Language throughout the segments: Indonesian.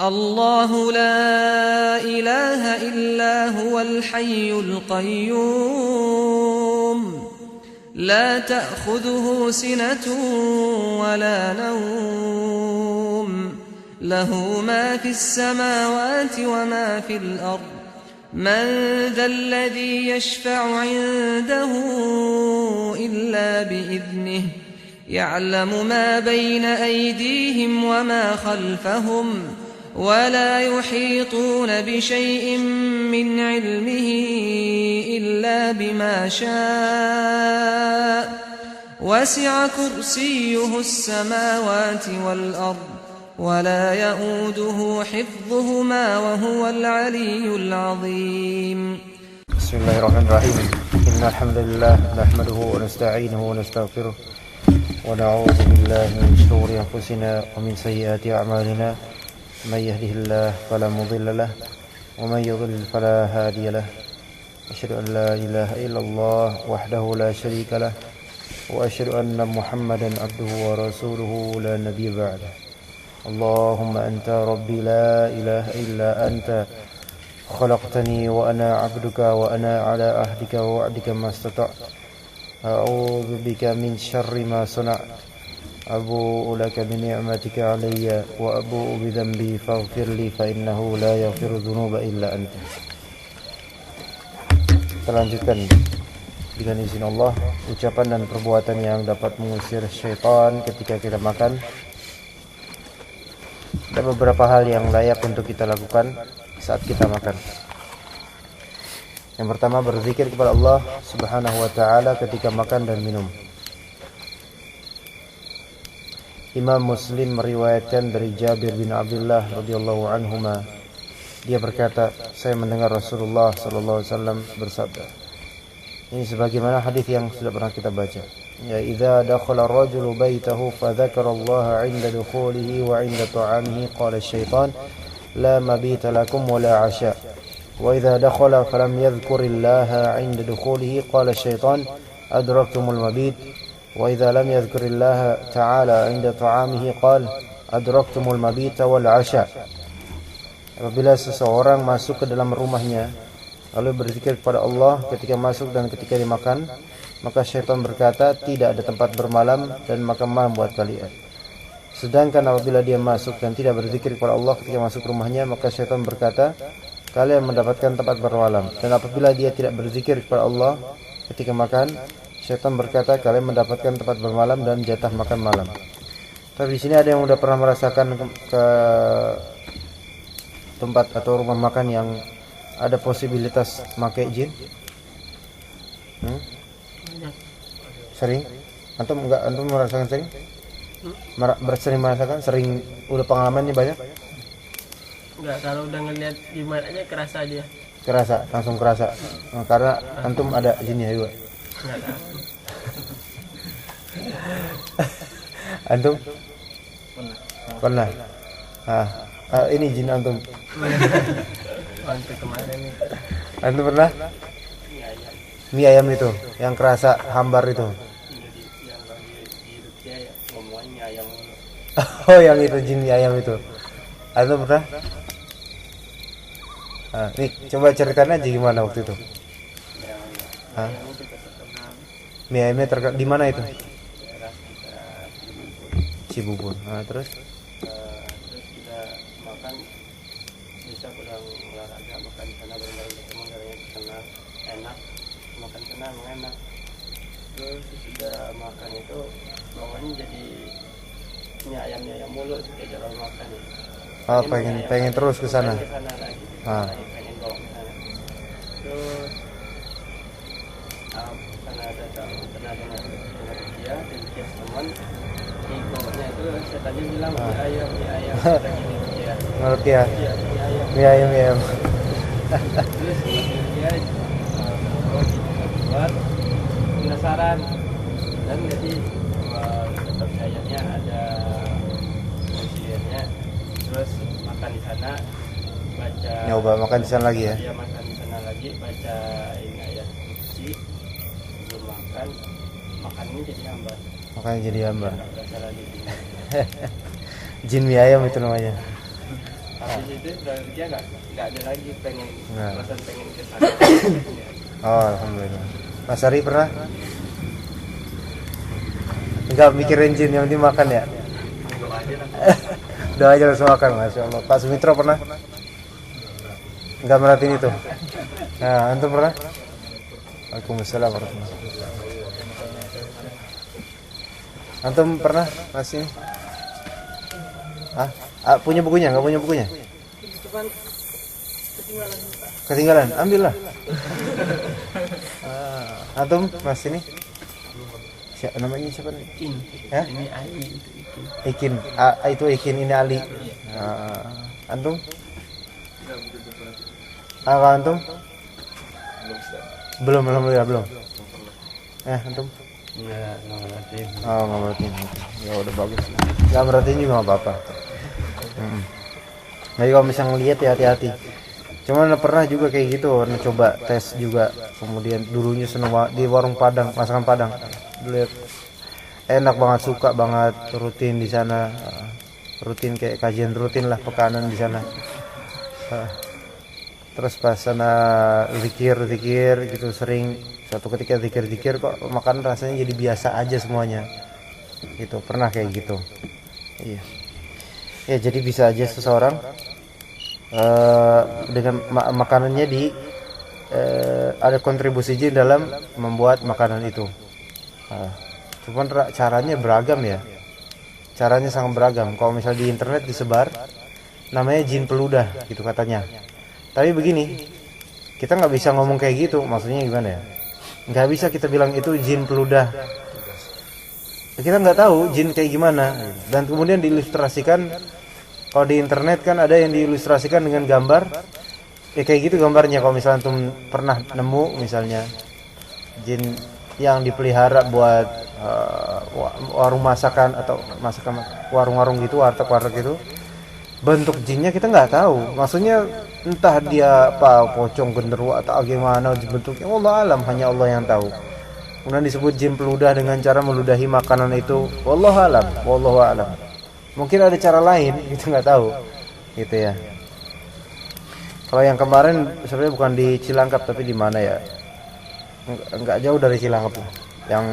الله لا إله إلا هو الحي القيوم لا تأخذه سنة ولا نوم له ما في السماوات وما في الأرض من ذا الذي يشفع عنده إلا بإذنه يعلم ما بين أيديهم وما خلفهم ولا يحيطون بشيء من علمه إلا بما شاء وسع كرسيه السماوات والأرض ولا يؤوده حفظهما وهو العلي العظيم بسم الله الرحمن الرحيم إن الحمد لله نحمده ونستعينه ونستغفره ونعوذ بالله من شرور أنفسنا ومن سيئات أعمالنا من يهده الله فلا مضل له ومن يضلل فلا هادي له أشهد أن لا إله إلا الله وحده لا شريك له وأشهد أن محمدا عبده ورسوله لا نبي بعده اللهم أنت ربي لا إله إلا أنت خلقتني وأنا عبدك وأنا على عهدك ووعدك ما استطعت أعوذ بك من شر ما صنعت أبوء لك بنعمتك علي وأبوء بذنبي فاغفر لي فإنه لا يغفر الذنوب إلا أنت. Kita lanjutkan dengan izin Allah ucapan dan perbuatan yang dapat mengusir syaitan ketika kita makan. Ada beberapa hal yang layak untuk kita lakukan saat kita makan. Yang pertama, berzikir kepada Allah Subhanahu wa taala ketika makan dan minum. Imam Muslim meriwayatkan dari Jabir bin Abdullah radhiyallahu anhuma, dia berkata, saya mendengar Rasulullah sallallahu alaihi wasallam bersabda. Ini sebagaimana hadis yang sudah pernah kita baca. Ya, idza dakhala ar-rajulu baitahu fa dzakara Allah 'inda dukhulihi wa 'inda ta'amihi qala asy-syaitan la mabita lakum wa la 'asha. Wa idza dakhala falam yadhkurillaha 'inda dukhulihi qala asy-syaitan adraktumul mabit. Wa idza lam yadhkurillaha ta'ala 'inda ta'amihi qala adraktumul mabita wal 'asha. Apabila seseorang masuk ke dalam rumahnya lalu berzikir kepada Allah ketika masuk dan ketika dimakan, maka syaitan berkata, tidak ada tempat bermalam dan makan malam buat kalian. Sedangkan apabila dia masuk dan tidak berzikir kepada Allah ketika masuk rumahnya, maka syaitan berkata, kalian mendapatkan tempat bermalam. Dan apabila dia tidak berzikir kepada Allah ketika makan, syaitan berkata, kalian mendapatkan tempat bermalam dan jatah makan malam. Tapi di sini ada yang sudah pernah merasakan ke tempat atau rumah makan yang ada posibilitas pakai jin? Sering? Antum enggak? Antum merasakan sering? Sering merasakan? Sering? Udah pengalamannya banyak? Enggak, kalau udah ngeliat gimana aja kerasa aja. Kerasa? Langsung kerasa? Karena antum ada jinnya juga? Enggak tahu. Antum? Pernah? Ini jin antum? Waktu kemarin nih. Antum pernah? Mie ayam itu, yang kerasa hambar itu. Oh, yang itu jin mie ayam itu. Antum pernah? Nih, coba ceritakan aja gimana waktu itu. Mie ayamnya di mana itu? Cibubur. Terus? Terus kita makan, bisa pulang olahraga, makan di sana bareng-bareng teman katanya sana enak, makan sana emang enak. Terus sudah makan itu bawaannya jadi mie ayam mulu kayak jalan makan ya. Pengen terus ke sana. Pengen ke sana lagi. Pengen bawa ke sana. Terus karena ada dia dan dia teman di bawahnya itu setannya bilang mie ayam kata gini dia. Ngerti ya? Iya, Mie ayam. Terus dia keluar penasaran dan jadi kepercayaannya ada presidennya. Terus makan di sana, baca. Nyoba makan di sana lagi ya? Dia makan di sana lagi, baca ini ayat suci. Sebelum makannya jadi hambar. Makannya jadi hambar. Nggak berasa lagi. Jin mie ayam itu namanya. habis itu udah kerja nggak ada lagi pengen Nah. perasaan pengen ke sana. Oh, alhamdulillah. Mas Ari pernah? Enggak mikirin jin, yang penting makan ya. Doa aja lah. Doa aja langsung makan, masya Allah. Pak Sumitro pernah? Enggak merhatiin itu. Nah, antum pernah? Waalaikumsalam warahmatullahi wabarakatuh. Antum pernah masih? Punya bukunya? Enggak punya bukunya? Ketinggalan, ambillah. Antum mas ini? Namanya siapa nih? Ikin. Hah? Ini Ali itu Ikin. Ikin. Itu Ikin, ini Ali. Antum? Kalau antum? Belum, alhamdulillah belum. Antum? Nggak ngerti. Oh, nggak merhatiin. Ya udah bagus. Nggak merhatiin juga nggak apa-apa. Jadi kalau misalnya ngeliat ya hati-hati. Cuman pernah juga kayak gitu, pernah coba tes juga. Kemudian dulunya seneng di warung Padang, masakan Padang. Lihat enak banget, suka banget, rutin di sana. Rutin kayak kajian rutin lah, pekanan di sana. Terus pas sana zikir gitu sering. Suatu ketika zikir kok makan rasanya jadi biasa aja semuanya. Gitu, pernah kayak gitu. Iya. Ya jadi bisa aja seseorang dengan makanannya ada kontribusi jin dalam membuat makanan itu. Cuman caranya beragam ya. Caranya sangat beragam. Kalau misalnya di internet disebar namanya jin peludah gitu katanya. Tapi begini, kita nggak bisa ngomong kayak gitu. Maksudnya gimana ya? Nggak bisa kita bilang itu jin peludah. Kita nggak tahu jin kayak gimana. Dan kemudian diilustrasikan. Kalau di internet kan ada yang diilustrasikan dengan gambar. Ya kayak gitu gambarnya. Kalau misalnya antum pernah nemu misalnya jin yang dipelihara buat warung masakan atau masakan warung-warung gitu, warteg gitu. Bentuk jinnya kita nggak tahu. Maksudnya entah dia pocong, genderuwo atau gimana bentuknya, Allah alam, hanya Allah yang tahu. Kemudian disebut jin peludah dengan cara meludahi makanan itu, wallahu alam. Mungkin ada cara lain, kita nggak tahu, gitu ya. Kalau yang kemarin sebenarnya bukan di Cilangkap tapi di mana ya? Nggak jauh dari Cilangkap lah. Yang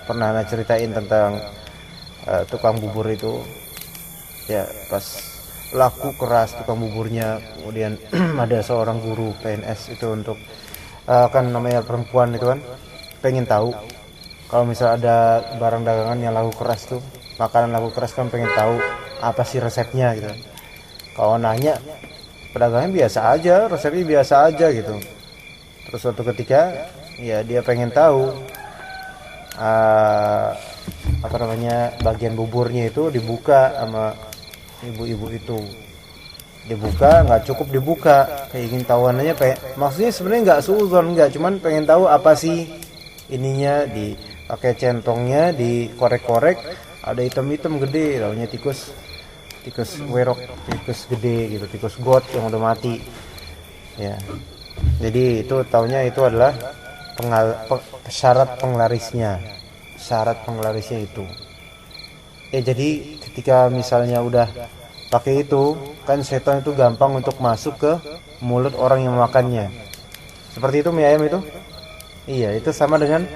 pernah Ana ceritain tentang tukang bubur itu, ya pas laku keras tukang buburnya, kemudian ada seorang guru PNS itu untuk kan namanya perempuan itu kan pengen tahu kalau misalnya ada barang dagangan yang laku keras tuh, makanan laku keras kan pengen tahu apa sih resepnya gitu. Kalau nanya pedagangnya biasa aja, resepnya biasa aja gitu. Terus suatu ketika ya dia pengen tahu apa namanya bagian buburnya itu dibuka sama ibu-ibu itu, dibuka nggak cukup dibuka, kayak ingin tahuannya maksudnya sebenarnya nggak suuzon, nggak, cuman pengen tahu apa sih ininya, dipakai centongnya dikorek-korek, ada item-item gede, lawannya tikus werok, tikus gede gitu, tikus got yang udah mati ya. Jadi itu taunya itu adalah syarat penglarisnya itu. Jadi ketika misalnya udah pakai itu, kan setan itu gampang untuk masuk ke mulut orang yang memakannya. Seperti itu mie ayam itu. Iya, itu sama dengan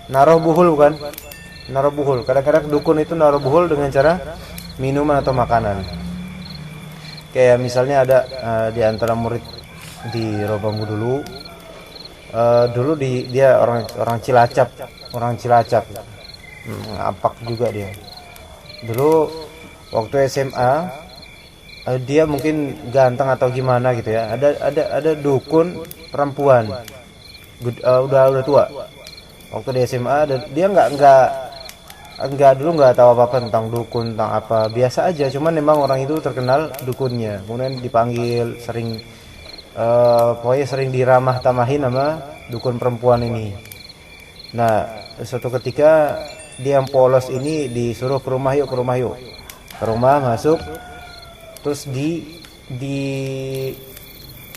naruh buhul bukan? Naruh buhul. Kadang-kadang dukun itu naruh buhul dengan cara minuman atau makanan. Kayak misalnya ada di antara murid di Robangu dulu. Dulu dia orang Cilacap. Apak juga dia. Dulu waktu SMA dia mungkin ganteng atau gimana gitu ya, ada dukun perempuan udah tua waktu di SMA, dia nggak dulu nggak tahu apa tentang dukun, tentang apa, biasa aja, cuman memang orang itu terkenal dukunnya, kemudian dipanggil sering pokoknya sering diramah tamahin sama dukun perempuan ini. Nah suatu ketika dia yang polos ini disuruh ke rumah yuk, ke rumah masuk, terus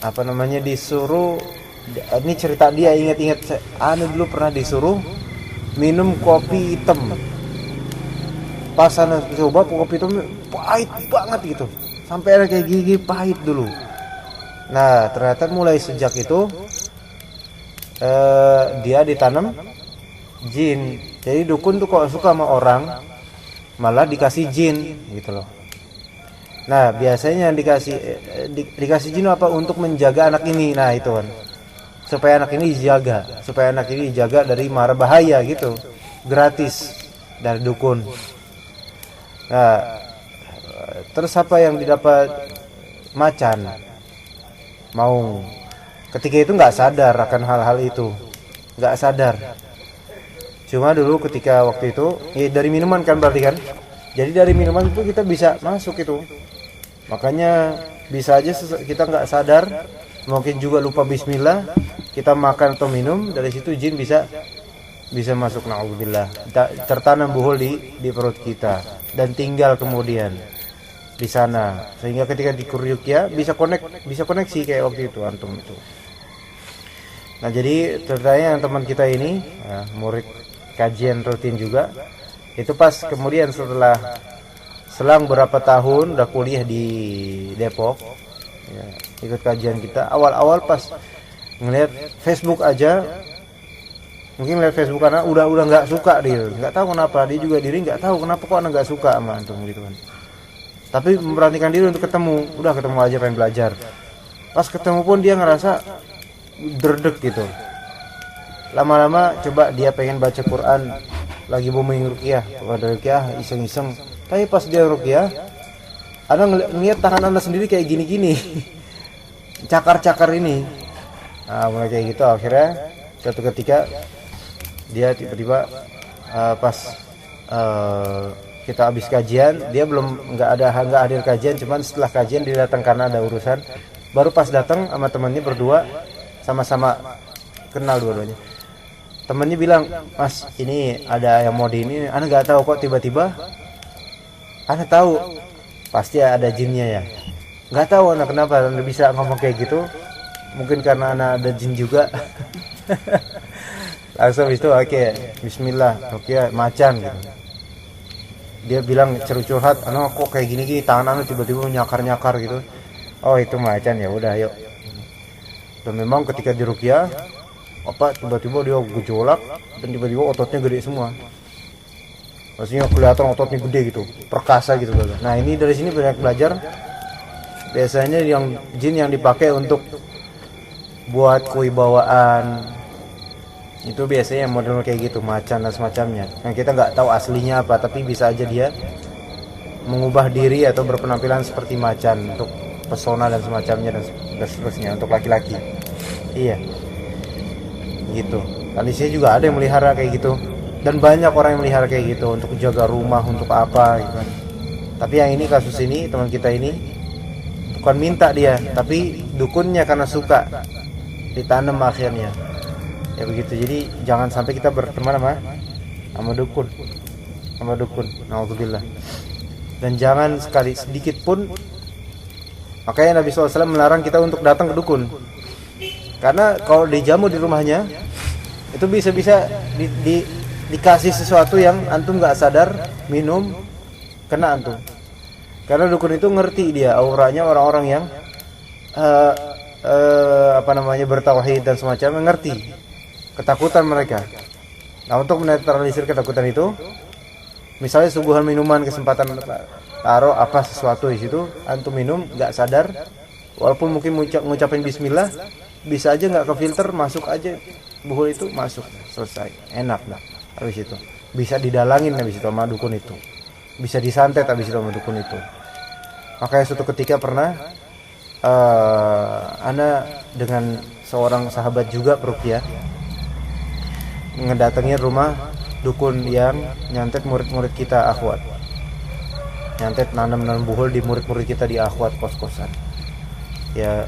apa namanya disuruh, ini cerita dia, ingat Anu dulu pernah disuruh minum kopi hitam. Pas Anu coba kopi hitam pahit banget gitu, sampai ada kayak gigi pahit dulu. Nah ternyata mulai sejak itu dia ditanam jin. Jadi dukun tuh kalau suka sama orang malah dikasih jin gitu loh. Nah biasanya yang dikasih jin apa untuk menjaga anak ini. Nah itu kan, supaya anak ini dijaga dari mara bahaya gitu, gratis dari dukun. Nah terus apa yang didapat? Macan, maung. Ketika itu nggak sadar akan hal-hal itu, nggak sadar. Cuma dulu ketika waktu itu ya dari minuman kan berarti kan, jadi dari minuman itu kita bisa masuk itu. Makanya bisa aja kita nggak sadar, mungkin juga lupa bismillah, kita makan atau minum, dari situ jin bisa masuk, naudzubillah, tertanam buhul di perut kita dan tinggal kemudian di sana, sehingga ketika dikuryukia bisa koneksi kayak waktu itu antum itu. Nah jadi ceritanya yang teman kita ini murid kajian rutin juga, itu pas kemudian setelah selang berapa tahun udah kuliah di Depok ya, ikut kajian kita, awal-awal pas ngeliat Facebook aja, mungkin lihat Facebook karena udah nggak suka, dia nggak tahu kenapa, dia juga diri nggak tahu kenapa kok anak nggak suka sama antum gitu kan. Tapi memperhatikan diri untuk ketemu aja, pengen belajar. Pas ketemu pun dia ngerasa derdek gitu. Lama-lama coba dia pengen baca Quran, lagi booming ruqyah, iseng-iseng. Tapi pas dia ruqyah, ada ngeliat tangan anda sendiri kayak gini-gini, cakar-cakar ini. Nah, mulai kayak gitu, akhirnya suatu ketika dia tiba-tiba pas kita habis kajian, dia nggak hadir kajian, cuman setelah kajian dia datang karena ada urusan. Baru pas datang sama temannya berdua, sama-sama kenal dua-duanya. Temannya bilang, "Mas, ini ada yang mau ini, ana nggak tahu kok tiba-tiba. Ana tahu pasti ada jinnya ya. Nggak tahu ana kenapa ana bisa ngomong kayak gitu. Mungkin karena ana ada jin juga." Langsung itu oke, bismillah, oke, macan gitu. Dia bilang curhat, "Ana kok kayak gini tangan ana tiba-tiba nyakar-nyakar gitu." Oh, itu macan, ya udah, yuk. Dan memang ketika di ruqyah tiba-tiba dia gejolak dan tiba-tiba ototnya gede semua. Maksudnya kelihatan ototnya gede gitu, perkasa gitu. Nah, ini dari sini banyak belajar. Biasanya yang jin yang dipakai untuk buat kewibawaan itu biasanya model kayak gitu, macan dan semacamnya. Yang kita nggak tahu aslinya apa, tapi bisa aja dia mengubah diri atau berpenampilan seperti macan untuk pesona dan semacamnya dan seterusnya untuk laki-laki. Iya, gitu. Dan di sini juga ada yang melihara kayak gitu, dan banyak orang yang melihara kayak gitu untuk jaga rumah, untuk apa gitu kan. Tapi yang ini, kasus ini, teman kita ini bukan minta dia, tapi dukunnya karena suka, ditanam akhirnya. Ya begitu. Jadi jangan sampai kita berteman sama dukun. Naudzubillah. Dan jangan sekali sedikit pun, makanya Nabi SAW melarang kita untuk datang ke dukun. Karena kalau dijamu di rumahnya, itu bisa-bisa dikasih sesuatu yang antum nggak sadar, minum, kena antum. Karena dukun itu ngerti dia auranya orang-orang yang bertauhid dan semacamnya, ngerti ketakutan mereka. Nah, untuk menetralisir ketakutan itu, misalnya suguhan minuman, kesempatan taruh apa sesuatu di situ, antum minum nggak sadar, walaupun mungkin ngucapin bismillah, bisa aja nggak kefilter, masuk aja buhul itu, masuk, selesai, enak lah. Habis itu bisa didalangin habis itu sama dukun itu, bisa disantet habis itu sama dukun itu. Makanya suatu ketika pernah ana dengan seorang sahabat juga peruqyah ngedatengin rumah dukun yang nyantet murid-murid kita akhwat, nyantet nanam buhul di murid-murid kita di akhwat kos-kosan ya.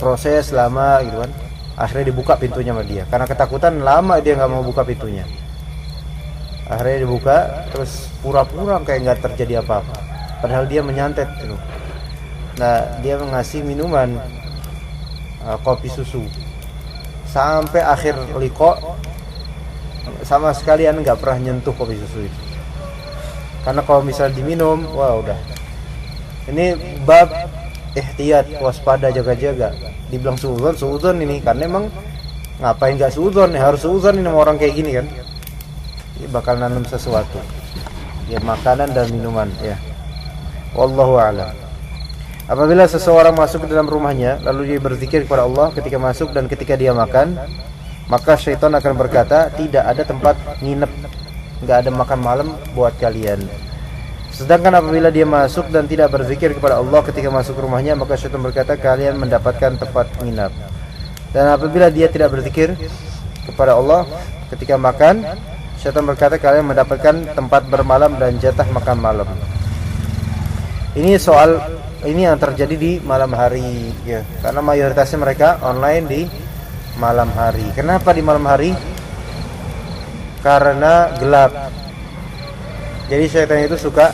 Proses lama gitu kan, akhirnya dibuka pintunya sama dia karena ketakutan, lama dia nggak mau buka pintunya. Akhirnya dibuka, terus pura-pura kayak nggak terjadi apa-apa, padahal dia menyantet gitu. Nah, dia mengasih minuman kopi susu sampai akhir liko, sama sekali anda nggak pernah nyentuh kopi susu itu. Karena kalau misalnya diminum, wah udah Ini bab ihtiyat, waspada, jaga-jaga. Dibilang suudzon ini karena emang ngapain nggak suudzon? Harus suudzon ini sama orang kayak gini kan. Ini bakal nanam sesuatu. Ya makanan dan minuman ya. Wallahu a'lam. Apabila seseorang masuk ke dalam rumahnya lalu dia berzikir kepada Allah ketika masuk dan ketika dia makan, maka syaitan akan berkata, tidak ada tempat nginep, nggak ada makan malam buat kalian. Sedangkan apabila dia masuk dan tidak berzikir kepada Allah ketika masuk rumahnya, maka syaitan berkata, kalian mendapatkan tempat nginap. Dan apabila dia tidak berzikir kepada Allah ketika makan, syaitan berkata, kalian mendapatkan tempat bermalam dan jatah makan malam. Ini yang terjadi di malam hari ya, karena mayoritasnya mereka online di malam hari. Kenapa di malam hari? Karena gelap. Jadi syaitan itu suka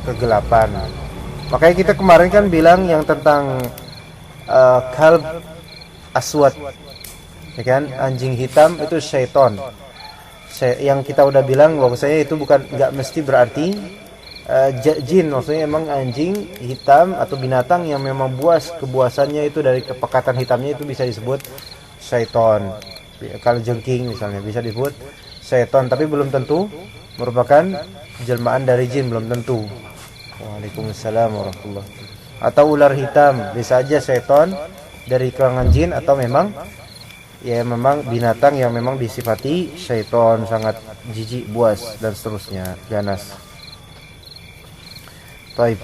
kegelapan. Makanya kita kemarin kan bilang yang tentang kalb aswad, ya kan, anjing hitam itu syaitan. Yang kita udah bilang bahwasanya itu nggak mesti berarti jin, maksudnya emang anjing hitam atau binatang yang memang kebuasannya itu dari kepekatan hitamnya itu bisa disebut syaitan. Kalau jengking misalnya bisa disebut syaitan, tapi belum tentu merupakan jelmaan dari jin, belum tentu. Waalaikumsalam warahmatullahi wabarakatuh. Atau ular hitam bisa aja syaitan dari kalangan jin, atau memang binatang yang memang disifati syaitan, sangat jijik, buas dan seterusnya, ganas. Baik.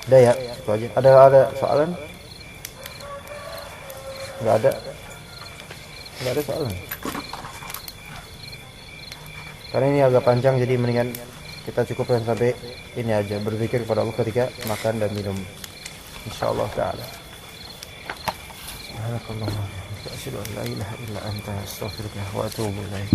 Udah ya, itu aja. Ada soalan? Enggak ada soalan. Karena ini agak panjang, jadi mendingan kita cukupkan sampai ini aja, berzikir kepada Allah ketika makan dan minum, insyaallah taala. Subhanakallahumma wa bihamdika asyhadu an la ilaha illa anta astaghfiruka wa atubu ilaik.